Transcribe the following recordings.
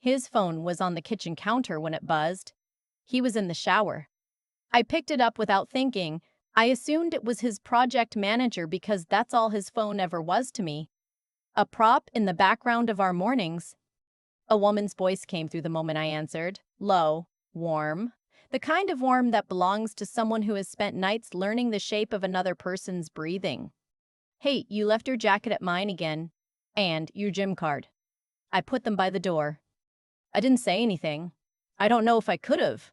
His phone was on the kitchen counter when it buzzed. He was in the shower. I picked it up without thinking. I assumed it was his project manager because that's all his phone ever was to me. A prop in the background of our mornings. A woman's voice came through the moment I answered. Low, warm. The kind of warm that belongs to someone who has spent nights learning the shape of another person's breathing. Hey, you left your jacket at mine again. And your gym card. I put them by the door. I didn't say anything. I don't know if I could have.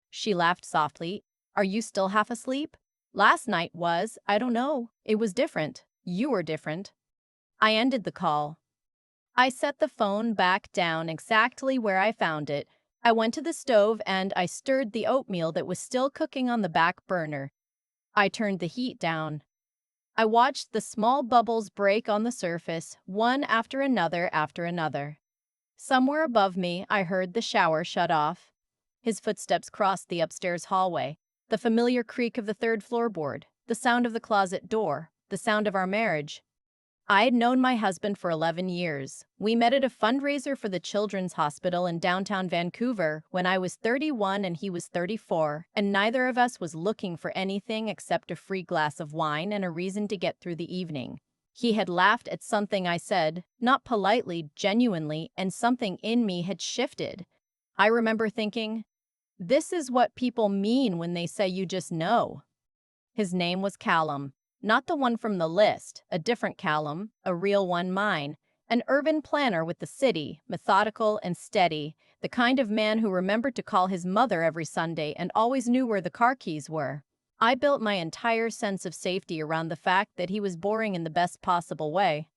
She laughed softly. Are you still half asleep? Last night was, I don't know. It was different. You were different. I ended the call. I set the phone back down exactly where I found it. I went to the stove and I stirred the oatmeal that was still cooking on the back burner. I turned the heat down. I watched the small bubbles break on the surface, one after another after another. Somewhere above me, I heard the shower shut off. His footsteps crossed the upstairs hallway, the familiar creak of the third floorboard, the sound of the closet door, the sound of our marriage. I had known my husband for 11 years. We met at a fundraiser for the Children's Hospital in downtown Vancouver when I was 31 and he was 34, and neither of us was looking for anything except a free glass of wine and a reason to get through the evening. He had laughed at something I said, not politely, genuinely, and something in me had shifted. I remember thinking, this is what people mean when they say you just know. His name was Callum. Not the one from the list, a different Callum, a real one mine, an urban planner with the city, methodical and steady, the kind of man who remembered to call his mother every Sunday and always knew where the car keys were. I built my entire sense of safety around the fact that he was boring in the best possible way.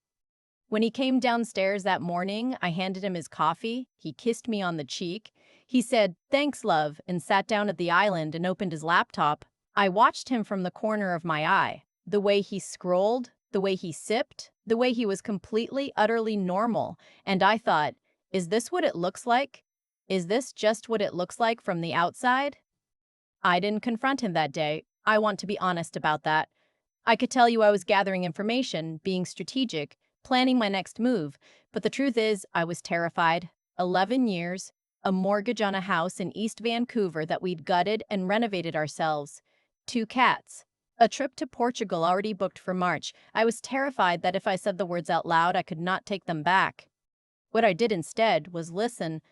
When he came downstairs that morning, I handed him his coffee. He kissed me on the cheek. He said, "Thanks, love," and sat down at the island and opened his laptop. I watched him from the corner of my eye. The way he scrolled, the way he sipped, the way he was completely, utterly normal. And I thought, is this what it looks like? Is this just what it looks like from the outside? I didn't confront him that day. I want to be honest about that. I could tell you I was gathering information, being strategic, planning my next move, but the truth is I was terrified. 11 years, a mortgage on a house in East Vancouver that we'd gutted and renovated ourselves, 2 cats. A trip to Portugal already booked for March. I was terrified that if I said the words out loud, I could not take them back. What I did instead was listen.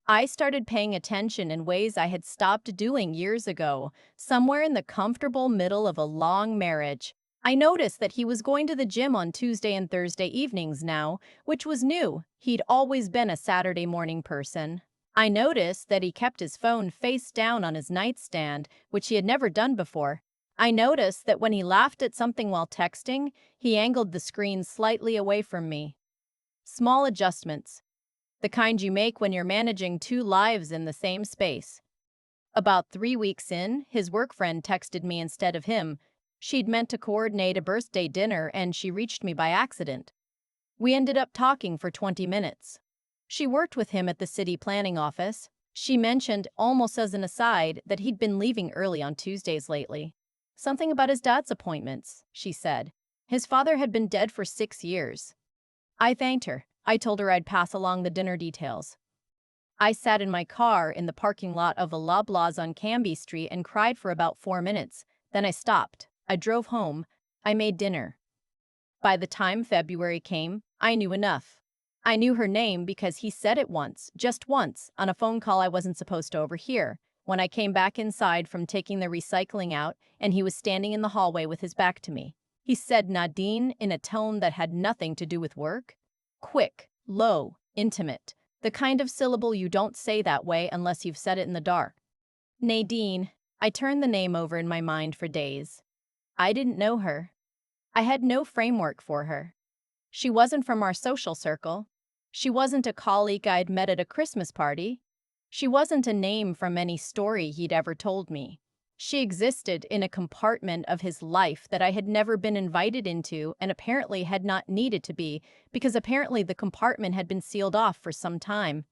I started paying attention in ways I had stopped doing years ago, somewhere in the comfortable middle of a long marriage. I noticed that he was going to the gym on Tuesday and Thursday evenings now, which was new. He'd always been a Saturday morning person. I noticed that he kept his phone face down on his nightstand, which he had never done before. I noticed that when he laughed at something while texting, he angled the screen slightly away from me. Small adjustments. The kind you make when you're managing 2 lives in the same space. About 3 weeks in, his work friend texted me instead of him. She'd meant to coordinate a birthday dinner and she reached me by accident. We ended up talking for 20 minutes. She worked with him at the city planning office. She mentioned, almost as an aside, that he'd been leaving early on Tuesdays lately. Something about his dad's appointments, she said. His father had been dead for 6 years. I thanked her. I told her I'd pass along the dinner details. I sat in my car in the parking lot of a Loblaws on Cambie Street and cried for about 4 minutes. Then I stopped. I drove home. I made dinner. By the time February came, I knew enough. I knew her name because he said it once, just once, on a phone call I wasn't supposed to overhear. When I came back inside from taking the recycling out and he was standing in the hallway with his back to me, he said Nadine in a tone that had nothing to do with work. Quick, low, intimate. The kind of syllable you don't say that way unless you've said it in the dark. Nadine. I turned the name over in my mind for days. I didn't know her. I had no framework for her. She wasn't from our social circle. She wasn't a colleague I'd met at a Christmas party. She wasn't a name from any story he'd ever told me. She existed in a compartment of his life that I had never been invited into and apparently had not needed to be, because apparently the compartment had been sealed off for some time.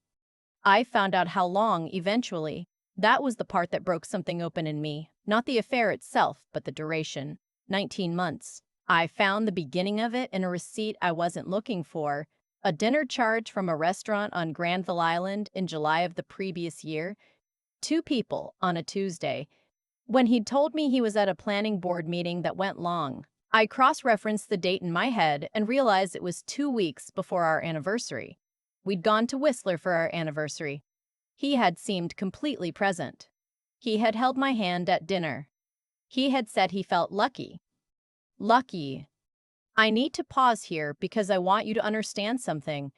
I found out how long, eventually. That was the part that broke something open in me. Not the affair itself, but the duration. 19 months. I found the beginning of it in a receipt I wasn't looking for. A dinner charge from a restaurant on Granville Island in July of the previous year. Two people on a Tuesday. When he'd told me he was at a planning board meeting that went long, I cross-referenced the date in my head and realized it was 2 weeks before our anniversary. We'd gone to Whistler for our anniversary. He had seemed completely present. He had held my hand at dinner. He had said he felt lucky. Lucky. I need to pause here because I want you to understand something.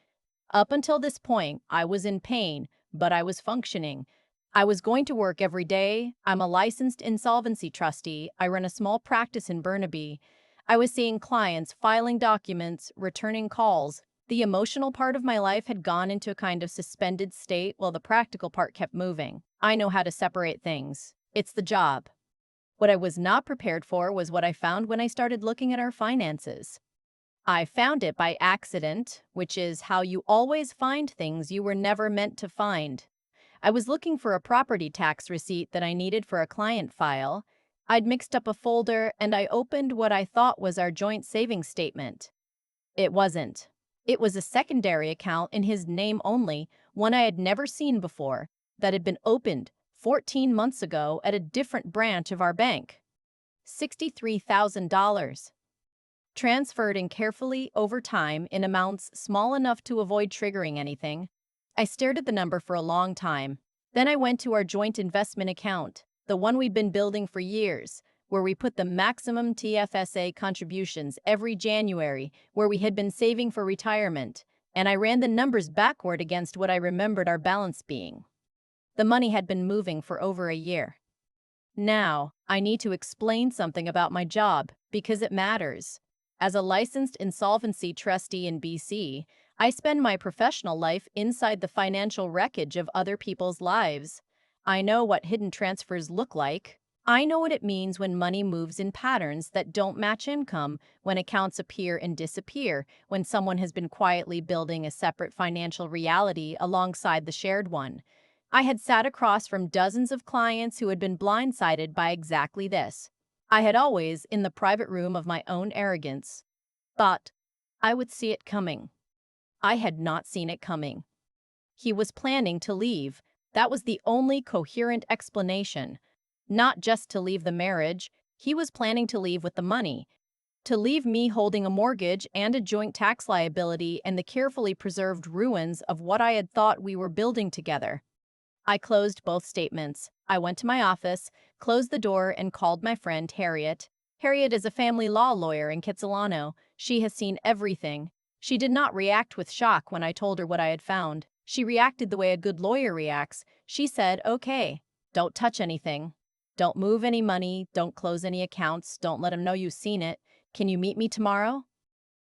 Up until this point, I was in pain, but I was functioning. I was going to work every day. I'm a licensed insolvency trustee. I run a small practice in Burnaby. I was seeing clients, filing documents, returning calls. The emotional part of my life had gone into a kind of suspended state while the practical part kept moving. I know how to separate things. It's the job. What I was not prepared for was what I found when I started looking at our finances. I found it by accident, which is how you always find things you were never meant to find. I was looking for a property tax receipt that I needed for a client file. I'd mixed up a folder and I opened what I thought was our joint savings statement. It wasn't. It was a secondary account in his name only, one I had never seen before, that had been opened 14 months ago at a different branch of our bank. $63,000. Transferred in carefully over time in amounts small enough to avoid triggering anything. I stared at the number for a long time. Then I went to our joint investment account, the one we'd been building for years, where we put the maximum TFSA contributions every January, where we had been saving for retirement, and I ran the numbers backward against what I remembered our balance being. The money had been moving for over a year. Now, I need to explain something about my job, because it matters. As a licensed insolvency trustee in BC, I spend my professional life inside the financial wreckage of other people's lives. I know what hidden transfers look like. I know what it means when money moves in patterns that don't match income, when accounts appear and disappear, when someone has been quietly building a separate financial reality alongside the shared one. I had sat across from dozens of clients who had been blindsided by exactly this. I had always, in the private room of my own arrogance, thought I would see it coming. I had not seen it coming. He was planning to leave. That was the only coherent explanation. Not just to leave the marriage, he was planning to leave with the money. To leave me holding a mortgage and a joint tax liability and the carefully preserved ruins of what I had thought we were building together. I closed both statements. I went to my office, closed the door, and called my friend Harriet. Harriet is a family law lawyer in Kitsilano. She has seen everything. She did not react with shock when I told her what I had found. She reacted the way a good lawyer reacts. She said, "Okay, don't touch anything. Don't move any money. Don't close any accounts. Don't let him know you've seen it. Can you meet me tomorrow?"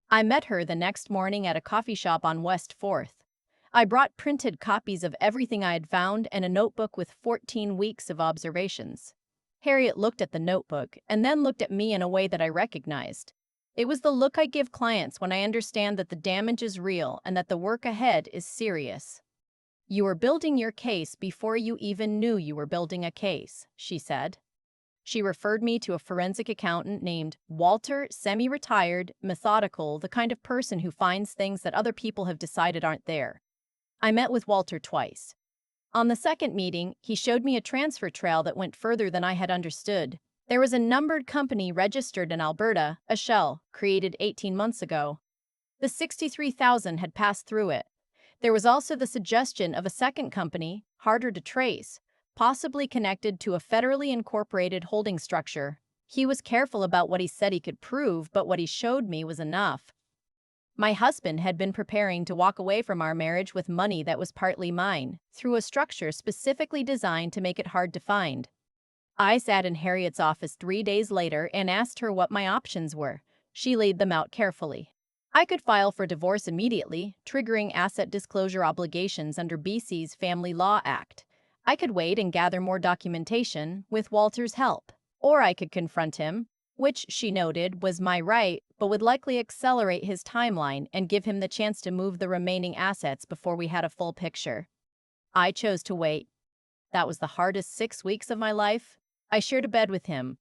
I met her the next morning at a coffee shop on West 4th. I brought printed copies of everything I had found and a notebook with 14 weeks of observations. Harriet looked at the notebook and then looked at me in a way that I recognized. It was the look I give clients when I understand that the damage is real and that the work ahead is serious. "You were building your case before you even knew you were building a case," she said. She referred me to a forensic accountant named Walter, semi-retired, methodical, the kind of person who finds things that other people have decided aren't there. I met with Walter twice. On the second meeting, he showed me a transfer trail that went further than I had understood. There was a numbered company registered in Alberta, a shell, created 18 months ago. The 63,000 had passed through it. There was also the suggestion of a second company, harder to trace, possibly connected to a federally incorporated holding structure. He was careful about what he said he could prove, but what he showed me was enough. My husband had been preparing to walk away from our marriage with money that was partly mine, through a structure specifically designed to make it hard to find. I sat in Harriet's office 3 days later and asked her what my options were. She laid them out carefully. I could file for divorce immediately, triggering asset disclosure obligations under BC's Family Law Act. I could wait and gather more documentation with Walter's help. Or I could confront him, which, she noted, was my right, but would likely accelerate his timeline and give him the chance to move the remaining assets before we had a full picture. I chose to wait. That was the hardest 6 weeks of my life. I shared a bed with him.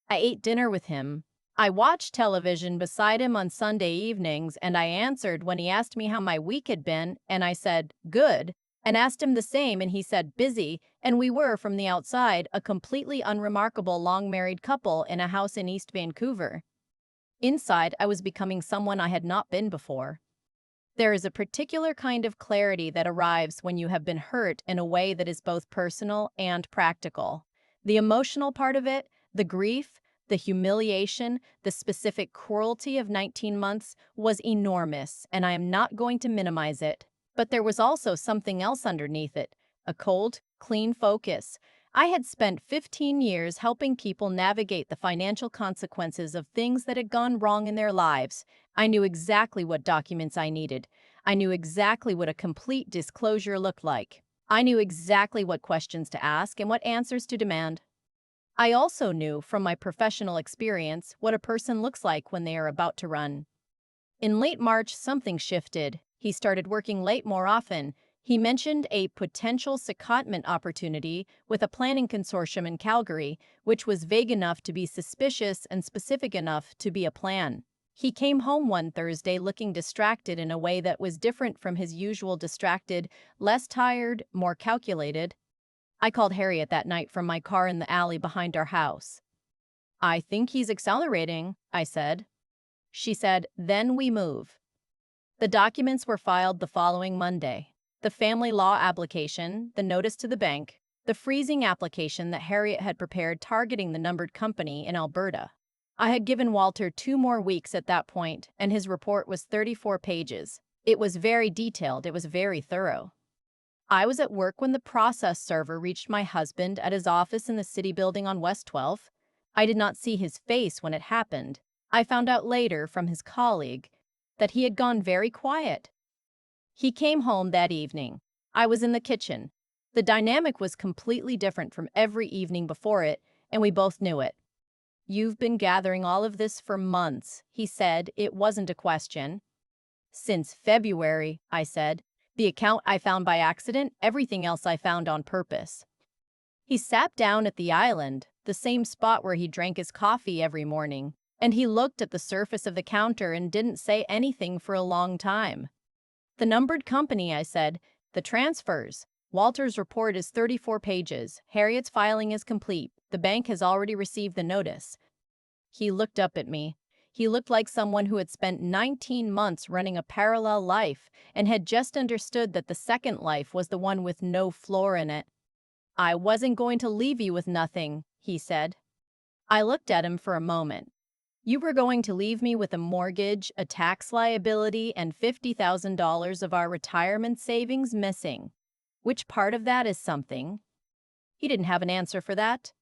I ate dinner with him. I watched television beside him on Sunday evenings, and I answered when he asked me how my week had been, and I said, good, and asked him the same, and he said, busy, and we were, from the outside, a completely unremarkable long-married couple in a house in East Vancouver. Inside, I was becoming someone I had not been before. There is a particular kind of clarity that arrives when you have been hurt in a way that is both personal and practical. The emotional part of it, the grief, the humiliation, the specific cruelty of 19 months was enormous, and I am not going to minimize it. But there was also something else underneath it, a cold, clean focus. I had spent 15 years helping people navigate the financial consequences of things that had gone wrong in their lives. I knew exactly what documents I needed. I knew exactly what a complete disclosure looked like. I knew exactly what questions to ask and what answers to demand. I also knew from my professional experience what a person looks like when they are about to run. In late March, something shifted. He started working late more often. He mentioned a potential secondment opportunity with a planning consortium in Calgary, which was vague enough to be suspicious and specific enough to be a plan. He came home one Thursday looking distracted in a way that was different from his usual distracted, less tired, more calculated. I called Harriet that night from my car in the alley behind our house. I think he's accelerating, I said. She said, then we move. The documents were filed the following Monday. The family law application, the notice to the bank, the freezing application that Harriet had prepared targeting the numbered company in Alberta. I had given Walter 2 more weeks at that point, and his report was 34 pages. It was very detailed, it was very thorough. I was at work when the process server reached my husband at his office in the city building on West 12th. I did not see his face when it happened. I found out later from his colleague that he had gone very quiet. He came home that evening. I was in the kitchen. The dynamic was completely different from every evening before it, and we both knew it. You've been gathering all of this for months, he said. It wasn't a question. Since February, I said. The account I found by accident, everything else I found on purpose. He sat down at the island, the same spot where he drank his coffee every morning, and he looked at the surface of the counter and didn't say anything for a long time. The numbered company, I said, the transfers. Walter's report is 34 pages. Harriet's filing is complete. The bank has already received the notice. He looked up at me. He looked like someone who had spent 19 months running a parallel life and had just understood that the second life was the one with no floor in it. I wasn't going to leave you with nothing, he said. I looked at him for a moment. You were going to leave me with a mortgage, a tax liability, and $50,000 of our retirement savings missing. Which part of that is something? He didn't have an answer for that.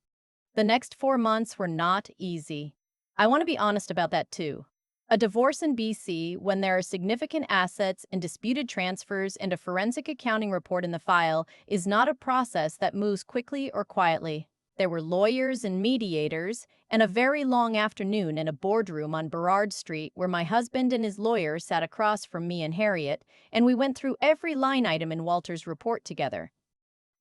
The next 4 months were not easy. I want to be honest about that too. A divorce in BC, when there are significant assets and disputed transfers and a forensic accounting report in the file, is not a process that moves quickly or quietly. There were lawyers and mediators, and a very long afternoon in a boardroom on Burrard Street where my husband and his lawyer sat across from me and Harriet, and we went through every line item in Walter's report together.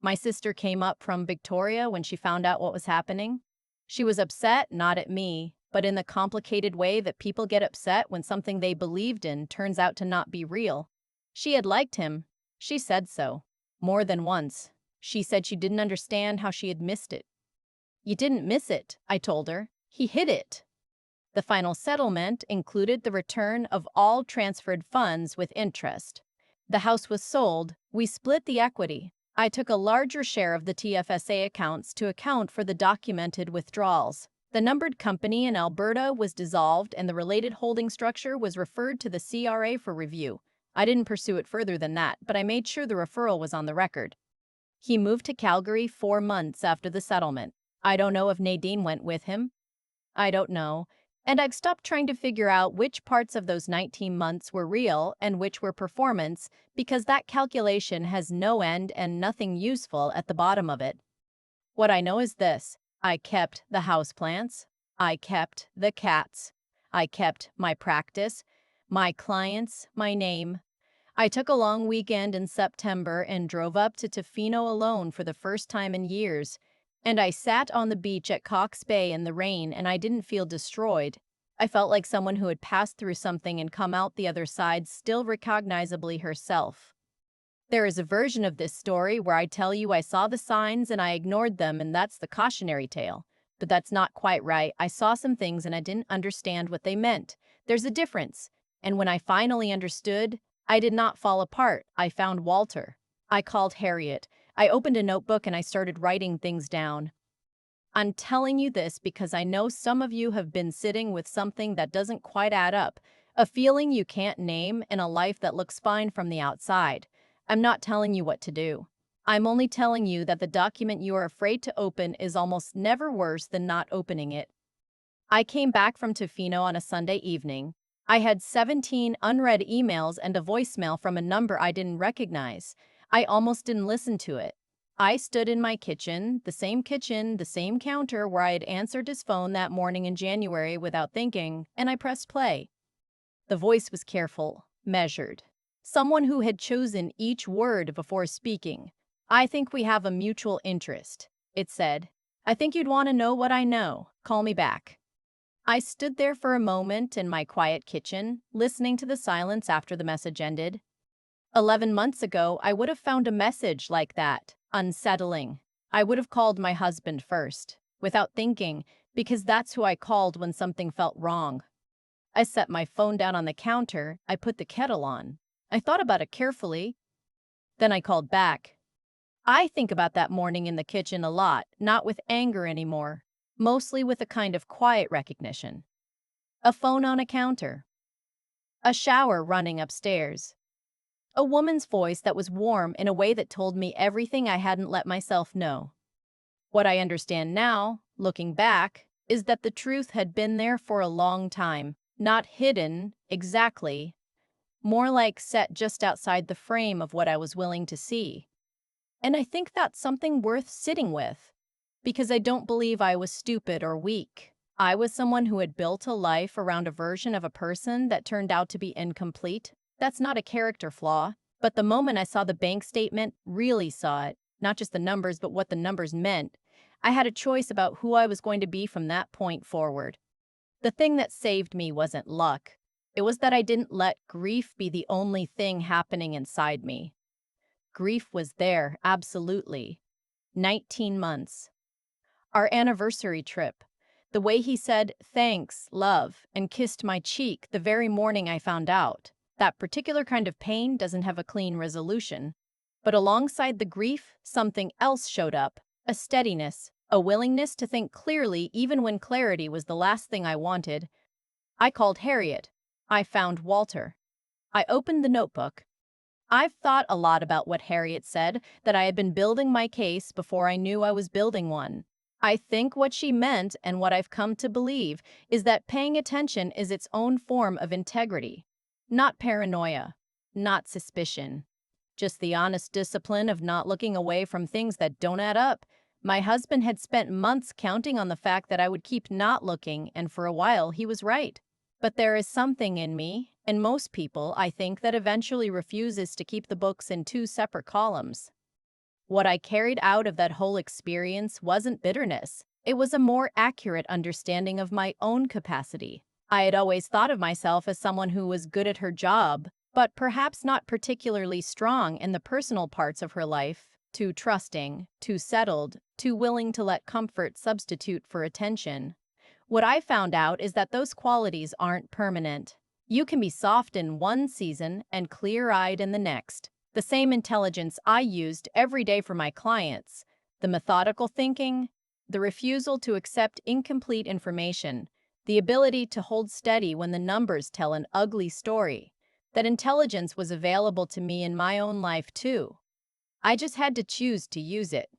My sister came up from Victoria when she found out what was happening. She was upset, not at me, but in the complicated way that people get upset when something they believed in turns out to not be real. She had liked him. She said so. More than once. She said she didn't understand how she had missed it. You didn't miss it, I told her. He hid it. The final settlement included the return of all transferred funds with interest. The house was sold. We split the equity. I took a larger share of the TFSA accounts to account for the documented withdrawals. The numbered company in Alberta was dissolved and the related holding structure was referred to the CRA for review. I didn't pursue it further than that, but I made sure the referral was on the record. He moved to Calgary 4 months after the settlement. I don't know if Nadine went with him. I don't know. And I've stopped trying to figure out which parts of those 19 months were real and which were performance, because that calculation has no end and nothing useful at the bottom of it. What I know is this. I kept the houseplants. I kept the cats. I kept my practice, my clients, my name. I took a long weekend in September and drove up to Tofino alone for the first time in years. And I sat on the beach at Cox Bay in the rain and I didn't feel destroyed. I felt like someone who had passed through something and come out the other side still recognizably herself. There is a version of this story where I tell you I saw the signs and I ignored them, and that's the cautionary tale. But that's not quite right. I saw some things and I didn't understand what they meant. There's a difference. And when I finally understood, I did not fall apart. I found Walter. I called Harriet. I opened a notebook and I started writing things down. I'm telling you this because I know some of you have been sitting with something that doesn't quite add up, a feeling you can't name, and a life that looks fine from the outside. I'm not telling you what to do. I'm only telling you that the document you are afraid to open is almost never worse than not opening it. I came back from Tofino on a Sunday evening. I had 17 unread emails and a voicemail from a number I didn't recognize. I almost didn't listen to it. I stood in my kitchen, the same counter where I had answered his phone that morning in January without thinking, and I pressed play. The voice was careful, measured. Someone who had chosen each word before speaking. "I think we have a mutual interest," it said. "I think you'd want to know what I know. Call me back." I stood there for a moment in my quiet kitchen, listening to the silence after the message ended. 11 months ago, I would have found a message like that unsettling. I would have called my husband first, without thinking, because that's who I called when something felt wrong. I set my phone down on the counter. I put the kettle on. I thought about it carefully. Then I called back. I think about that morning in the kitchen a lot, not with anger anymore, mostly with a kind of quiet recognition. A phone on a counter. A shower running upstairs. A woman's voice that was warm in a way that told me everything I hadn't let myself know. What I understand now, looking back, is that the truth had been there for a long time, not hidden, exactly, more like set just outside the frame of what I was willing to see. And I think that's something worth sitting with, because I don't believe I was stupid or weak. I was someone who had built a life around a version of a person that turned out to be incomplete. That's not a character flaw. But the moment I saw the bank statement, really saw it, not just the numbers, but what the numbers meant, I had a choice about who I was going to be from that point forward. The thing that saved me wasn't luck. It was that I didn't let grief be the only thing happening inside me. Grief was there, absolutely. 19 months. Our anniversary trip. The way he said, "Thanks, love," and kissed my cheek the very morning I found out. That particular kind of pain doesn't have a clean resolution. But alongside the grief, something else showed up. A steadiness, a willingness to think clearly even when clarity was the last thing I wanted. I called Harriet. I found Walter. I opened the notebook. I've thought a lot about what Harriet said, that I had been building my case before I knew I was building one. I think what she meant, and what I've come to believe, is that paying attention is its own form of integrity. Not paranoia, not suspicion. Just the honest discipline of not looking away from things that don't add up. My husband had spent months counting on the fact that I would keep not looking, and for a while he was right. But there is something in me, and most people, I think, that eventually refuses to keep the books in two separate columns. What I carried out of that whole experience wasn't bitterness. It was a more accurate understanding of my own capacity. I had always thought of myself as someone who was good at her job, but perhaps not particularly strong in the personal parts of her life, too trusting, too settled, too willing to let comfort substitute for attention. What I found out is that those qualities aren't permanent. You can be soft in one season and clear-eyed in the next. The same intelligence I used every day for my clients, the methodical thinking, the refusal to accept incomplete information, the ability to hold steady when the numbers tell an ugly story, that intelligence was available to me in my own life too. I just had to choose to use it.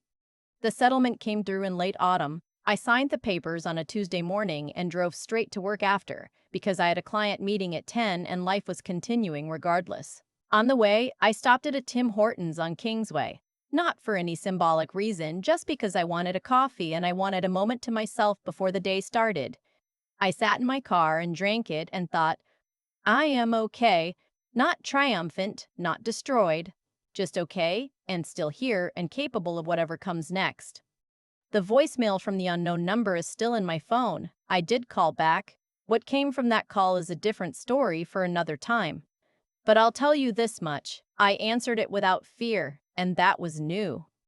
The settlement came through in late autumn. I signed the papers on a Tuesday morning and drove straight to work after, because I had a client meeting at 10 and life was continuing regardless. On the way, I stopped at a Tim Hortons on Kingsway. Not for any symbolic reason, just because I wanted a coffee and I wanted a moment to myself before the day started. I sat in my car and drank it and thought, I am okay, not triumphant, not destroyed, just okay and still here and capable of whatever comes next. The voicemail from the unknown number is still in my phone. I did call back. What came from that call is a different story for another time. But I'll tell you this much, I answered it without fear, and that was new.